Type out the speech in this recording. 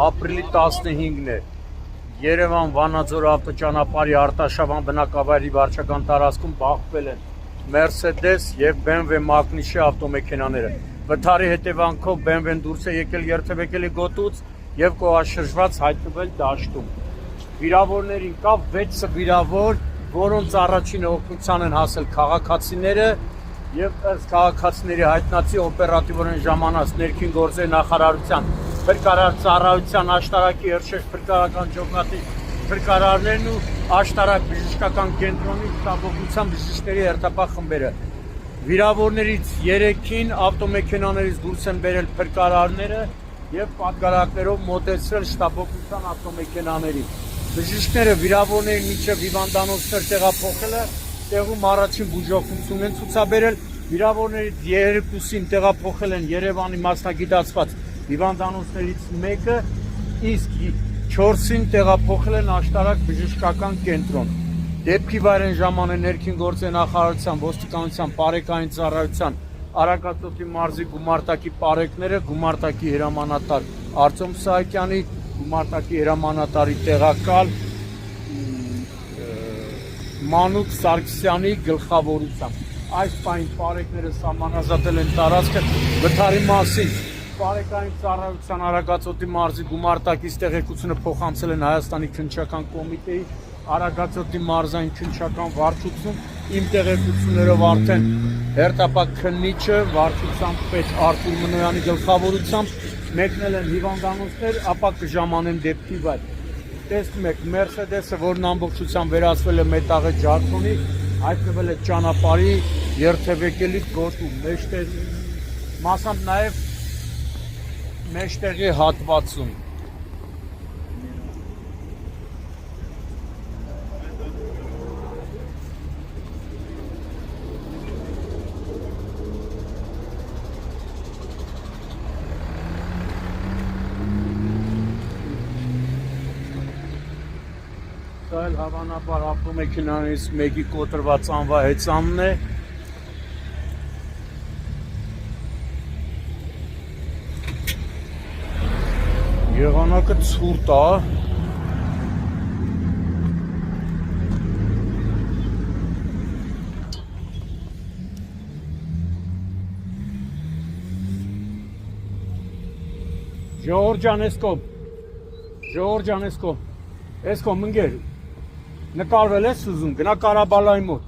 ապրիլի 15-ն է Երևան-Վանաձոր ավտոճանապարհի Արտաշավան բնակավայրի վարչական տարածքում բախվել են Mercedes եւ BMW մակնիշի ավտոմեքենաները։ Վթարի հետևանքով BMW-ն դուրս է եկել երթևեկելի գոտուց եւ կողաշրջված հայտնվել դաշտում։ Վիրավորներին կա 6 վիրավոր, որոնց առաջինը օգնության են հասել քաղաքացիները եւ ըստ քաղաքացիների հայտնածի օպերատիվորեն ժամանած ներքին գործերի նախարարության փրկարար ծառայության աշտարակի երշեշ փրկարարական ջոկատի փրկարարներն ու աշտարակ բժշկական կենտրոնի շտաբօգնության բժիշկների հերթապահ խմբերը։ Վիրավորներից 3-ին ավտոմեքենաներից դուրս են բերել փրկարարները եւ պատգարակներով մոտեցրել շտաբօգնության ավտոմեքենաներին։ Բժիշկները վիրավորներին միջև հիվանդանոցներ տեղափոխելը տեղում առաջին բուժօգնություն են ցուցաբերել։ Վիրավորներից 2-ին տեղափոխել են Երևանի մասնագիտացված հիվանդանոցներից մեկը, իսկ 4-ին տեղափոխել են աշտարակ բժշկական կենտրոն։ Դեպքի վայր են ժամանել ներքին գործերի նախարարության, ոստիկանության, բարեկային ծառայության, Արագածոտնի մարզի գումարտակի պարեկները, գումարտակի հրամանատար Արտյոմ Սահակյանի, գումարտակի հրամանատարի տեղակալ Մանուկ Սարգսյանի գլխավորությամբ։ Այս պահին պարեկները սահմանազատել են տարածքը վթարի մասին։ Բարեկային ծառայության Արագածոտնի մարզի գումարտակից տեղեկությունը փոխանցել են Հայաստանի քննչական կոմիտեի Արագածոտնի մարզային քննչական վարչություն։ Իմ տեղեկություններով արդեն հերթապահ քննիչը վարչության պետ Արտուր Մնոյանի գլխավորությամբ մեկնել են հիվանդանոցներ, ապա կժամանեն դեպքի վայր։ Տեսնում եք, Mercedes-ը, որն ամբողջությամբ վերածվել է մետաղե ջարդոնի, հայտնվել է ճանապարհի երթևեկելի գոտում, մեջտեղի, մասամբ նաև մեջտեղի հատվածում։ Սա էլ հավանաբար ավտոմեքենաներից մեկի կոտրված անվահեծանն է։ Եղանակը ցուրտ է։ Ժողովրդյան էսկոմ, էսկոմ ընկեր, նկարվել ես ուզում, գնա Կարաբալայի մոտ։